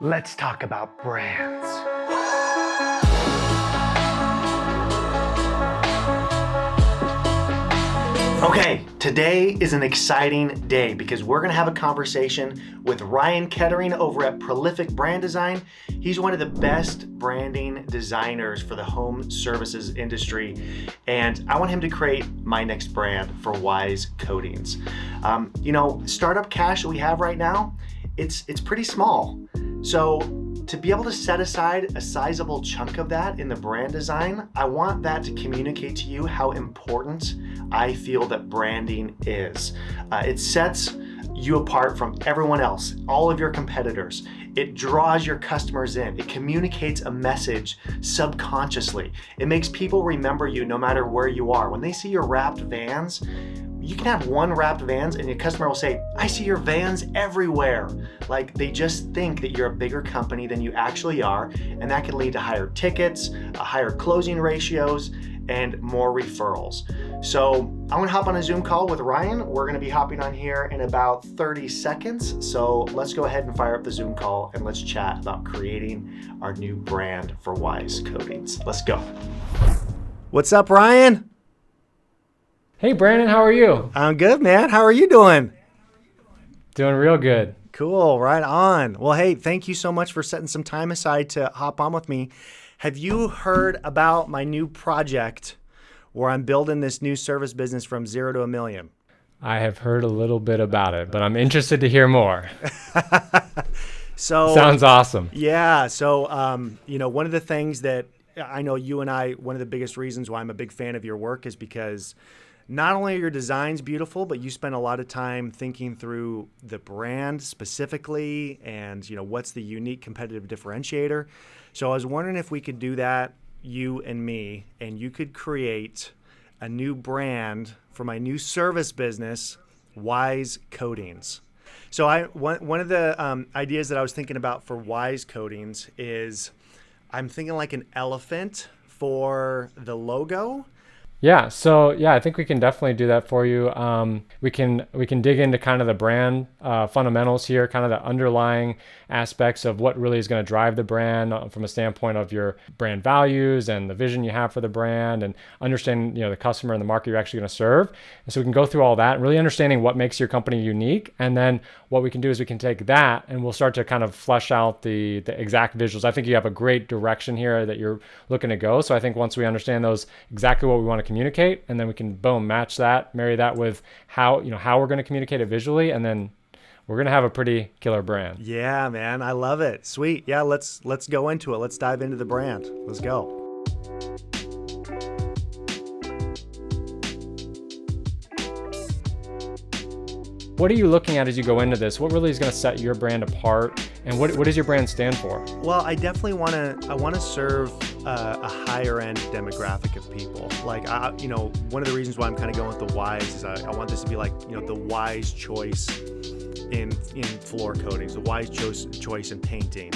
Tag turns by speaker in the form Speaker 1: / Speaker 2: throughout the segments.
Speaker 1: Let's talk about brands. Okay, today is an exciting day because we're gonna have a conversation with Ryan Kettering over at Prolific Brand Design. He's one of the best branding designers for the home services industry, and I want him to create my next brand for Wise Coatings. Startup cash that we have right now, it's pretty small. So to be able to set aside a sizable chunk of that in the brand design, I want that to communicate to you how important I feel that branding is. It sets you apart from everyone else, all of your competitors. It draws your customers in. It communicates a message subconsciously. It makes people remember you no matter where you are. When they see your wrapped vans, you can have one wrapped vans and your customer will say, I see your vans everywhere. Like they just think that you're a bigger company than you actually are, and that can lead to higher tickets, higher closing ratios, and more referrals. So I'm gonna hop on a Zoom call with Ryan. We're gonna be hopping on here in about 30 seconds. So let's go ahead and fire up the Zoom call and let's chat about creating our new brand for Wise Coatings. Let's go. What's up, Ryan?
Speaker 2: Hey, Brandon, how are you?
Speaker 1: I'm good, man. How are you doing?
Speaker 2: Doing real good.
Speaker 1: Cool, right on. Well, hey, thank you so much for setting some time aside to hop on with me. Have you heard about my new project where I'm building this new service business from 0 to $1 million?
Speaker 2: I have heard a little bit about it, but I'm interested to hear more.
Speaker 1: So
Speaker 2: sounds awesome.
Speaker 1: Yeah. So, one of the things that I know you and I, one of the biggest reasons why I'm a big fan of your work is because not only are your designs beautiful, but you spend a lot of time thinking through the brand specifically and, what's the unique competitive differentiator. So I was wondering if we could do that, you and me, and you could create a new brand for my new service business, Wise Coatings. So one of the ideas that I was thinking about for Wise Coatings is I'm thinking like an elephant for the logo.
Speaker 2: Yeah, so I think we can definitely do that for you. We can dig into kind of the brand fundamentals here, kind of the underlying aspects of what really is going to drive the brand from a standpoint of your brand values and the vision you have for the brand, and understanding the customer and the market you're actually going to serve. And so we can go through all that, really understanding what makes your company unique, and then what we can do is we can take that and we'll start to kind of flesh out the exact visuals. I think you have a great direction here that you're looking to go. So I think once we understand those exactly what we want to communicate, and then we can match that, marry that with how we're going to communicate it visually, and then we're going to have a pretty killer brand.
Speaker 1: Yeah, man, I love it. Sweet. Yeah, let's go into it. Let's dive into the brand. Let's go.
Speaker 2: What are you looking at as you go into this? What really is going to set your brand apart, and what does your brand stand for?
Speaker 1: Well, I definitely want to serve a higher end demographic of people. Like, one of the reasons why I'm kind of going with the Wise is I want this to be like, the Wise choice in floor coatings, the Wise choice in painting.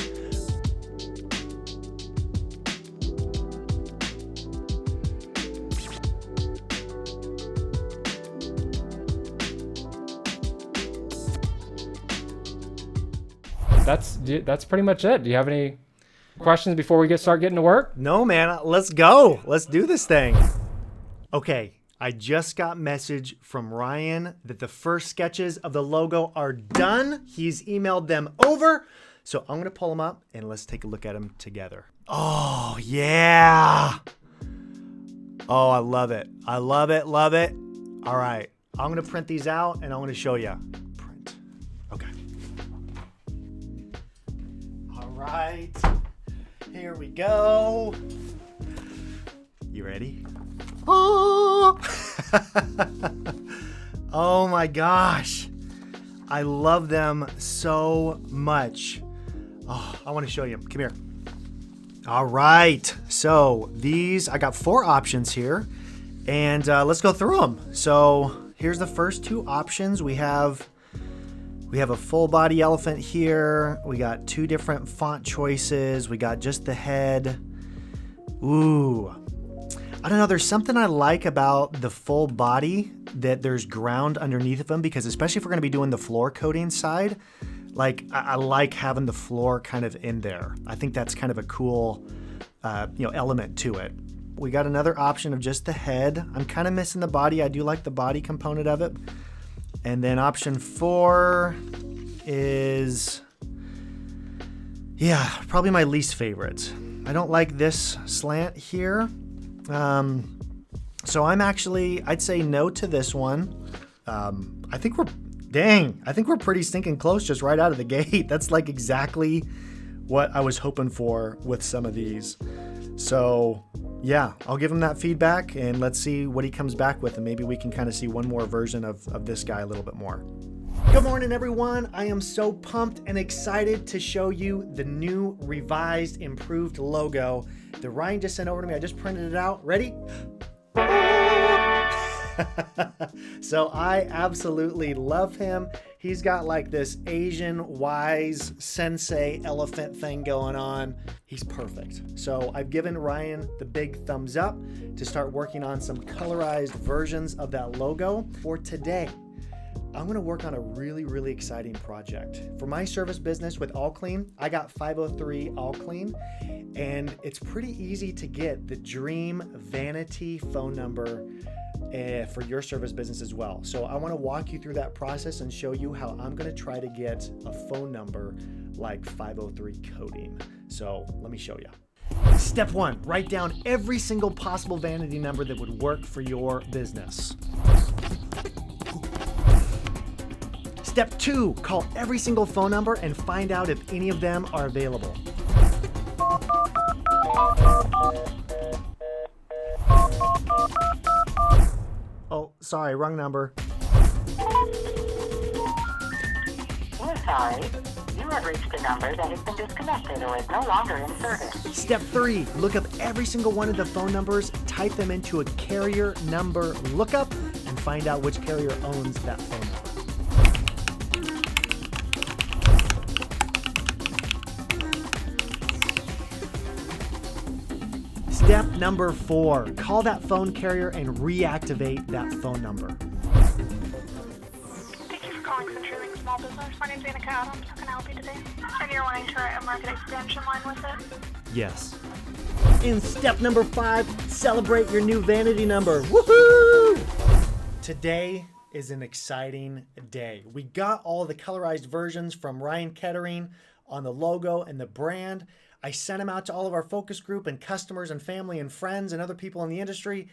Speaker 2: That's pretty much it. Do you have any questions before we start getting to work?
Speaker 1: No, man. Let's go. Let's do this thing. Okay. I just got message from Ryan that the first sketches of the logo are done. He's emailed them over. So I'm going to pull them up and let's take a look at them together. Oh, yeah. Oh, I love it. I love it. Love it. All right. I'm going to print these out and I'm going to show you. Print. Okay. All right. Here we go. You ready? Oh, oh my gosh. I love them so much. Oh, I want to show you. Come here. All right. So I got 4 options here, and let's go through them. So here's the first 2 options. We have a full body elephant here. We got 2 different font choices. We got just the head. Ooh. I don't know, there's something I like about the full body, that there's ground underneath of them, because especially if we're going to be doing the floor coating side, Like, I like having the floor kind of in there. I think that's kind of a cool, element to it. We got another option of just the head. I'm kind of missing the body. I do like the body component of it. And then option 4 is, probably my least favorite. I don't like this slant here. So I'd say no to this one. I think we're pretty stinking close just right out of the gate. That's like exactly what I was hoping for with some of these. So yeah, I'll give him that feedback and let's see what he comes back with. And maybe we can kind of see one more version of this guy a little bit more. Good morning, everyone. I am so pumped and excited to show you the new revised, improved logo that Ryan just sent over to me. I just printed it out. Ready? So I absolutely love him. He's got like this Asian wise sensei elephant thing going on. He's perfect. So I've given Ryan the big thumbs up to start working on some colorized versions of that logo. For today, I'm going to work on a really, really exciting project. For my service business with All Clean, I got 503 All Clean, and it's pretty easy to get the dream vanity phone number for your service business as well. So I want to walk you through that process and show you how I'm going to try to get a phone number like 503 coding. So let me show you. Step 1, write down every single possible vanity number that would work for your business. Step 2, call every single phone number and find out if any of them are available. Oh, sorry, wrong number.
Speaker 3: We're sorry. You have reached a number that has been disconnected or is no longer in service.
Speaker 1: Step 3, look up every single one of the phone numbers, type them into a carrier number lookup, and find out which carrier owns that phone number. Step number 4, call that phone carrier and reactivate that phone number.
Speaker 4: Thank you for calling CenturyLink Small Business. My name's Annika Adams. How can I help you today? And you're wanting to write a market expansion line with it?
Speaker 1: Yes. In step number 5, celebrate your new vanity number. Woohoo! Today is an exciting day. We got all the colorized versions from Ryan Kettering on the logo and the brand. I sent them out to all of our focus group and customers and family and friends and other people in the industry,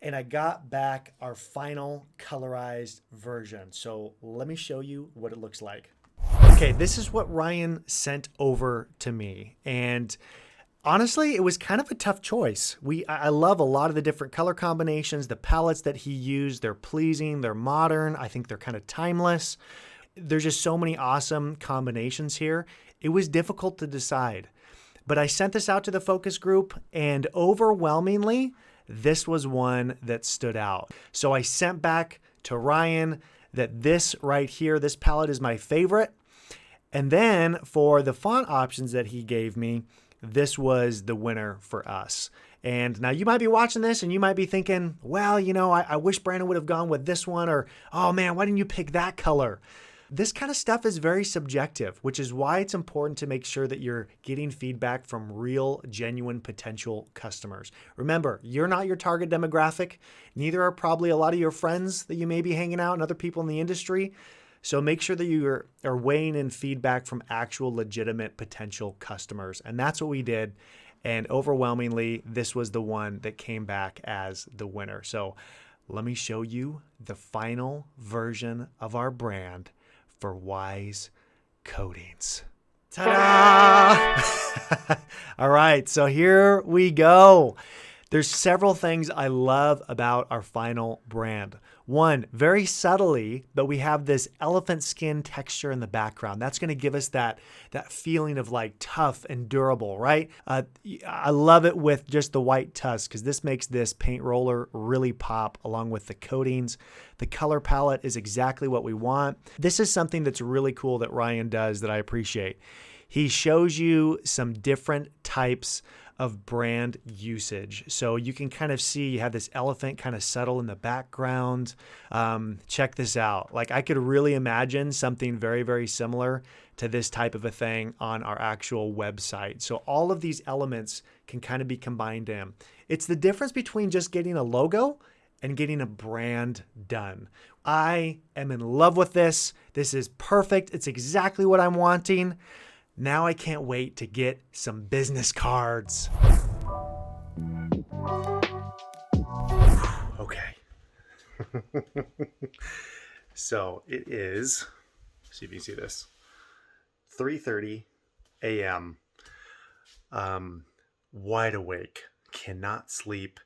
Speaker 1: and I got back our final colorized version. So let me show you what it looks like. Okay, this is what Ryan sent over to me, and honestly, it was kind of a tough choice. I love a lot of the different color combinations, the palettes that he used. They're pleasing, they're modern. I think they're kind of timeless. There's just so many awesome combinations here. It was difficult to decide. But I sent this out to the focus group, and overwhelmingly, this was one that stood out. So I sent back to Ryan that this right here, this palette is my favorite. And then for the font options that he gave me, this was the winner for us. And now you might be watching this and you might be thinking, well, I wish Brandon would have gone with this one, or, oh man, why didn't you pick that color? This kind of stuff is very subjective, which is why it's important to make sure that you're getting feedback from real, genuine potential customers. Remember, you're not your target demographic. Neither are probably a lot of your friends that you may be hanging out and other people in the industry. So make sure that you are weighing in feedback from actual legitimate potential customers. And that's what we did. And overwhelmingly, this was the one that came back as the winner. So let me show you the final version of our brand for Wise Coatings. Ta-da! All right, so here we go. There's several things I love about our final brand. One, very subtly, but we have this elephant skin texture in the background. That's going to give us that feeling of like tough and durable, right? I love it with just the white tusk because this makes this paint roller really pop along with the coatings. The color palette is exactly what we want. This is something that's really cool that Ryan does that I appreciate. He shows you some different types of brand usage. So you can kind of see you have this elephant kind of subtle in the background. Check this out. Like I could really imagine something very, very similar to this type of a thing on our actual website. So all of these elements can kind of be combined in. It's the difference between just getting a logo and getting a brand done. I am in love with this. This is perfect. It's exactly what I'm wanting. Now I can't wait to get some business cards. Okay. So it is, see if you can see this, 3:30 a.m. Wide awake, cannot sleep.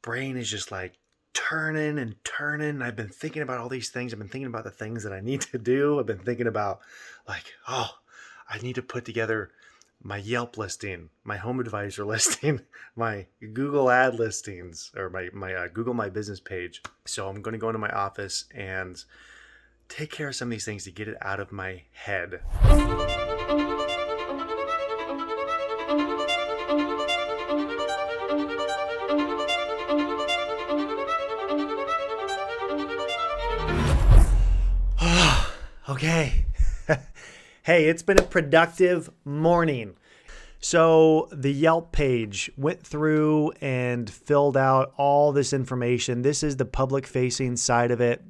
Speaker 1: Brain is just like turning and turning. I've been thinking about all these things. I've been thinking about the things that I need to do. I've been thinking about like, I need to put together my Yelp listing, my Home Advisor listing, my Google ad listings, or my Google My Business page. So I'm going to go into my office and take care of some of these things to get it out of my head. Okay. Hey, it's been a productive morning. So the Yelp page went through and filled out all this information. This is the public facing side of it.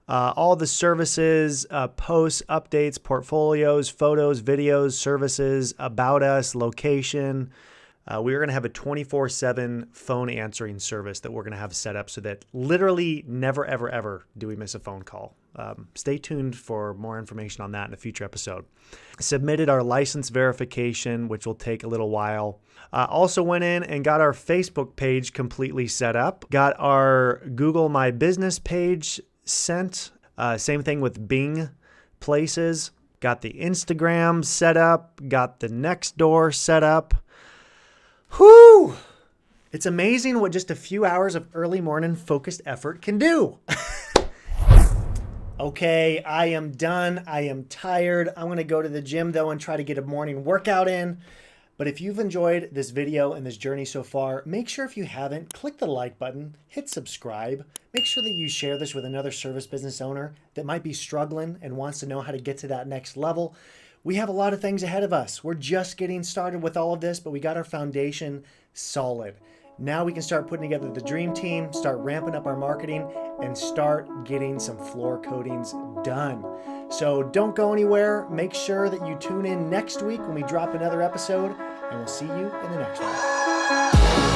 Speaker 1: All the services, posts, updates, portfolios, photos, videos, services, about us, location. We're going to have a 24/7 phone answering service that we're going to have set up so that literally never, ever, ever do we miss a phone call. Stay tuned for more information on that in a future episode. Submitted our license verification, which will take a little while. Also went in and got our Facebook page completely set up. Got our Google My Business page sent. Same thing with Bing Places. Got the Instagram set up. Got the Nextdoor set up. Whew! It's amazing what just a few hours of early morning focused effort can do. Okay, I am done. I am tired. I'm going to go to the gym though and try to get a morning workout in. But if you've enjoyed this video and this journey so far, make sure if you haven't, click the like button, hit subscribe. Make sure that you share this with another service business owner that might be struggling and wants to know how to get to that next level. We have a lot of things ahead of us. We're just getting started with all of this, but we got our foundation solid. Now we can start putting together the dream team, start ramping up our marketing, and start getting some floor coatings done. So don't go anywhere. Make sure that you tune in next week when we drop another episode, and we'll see you in the next one.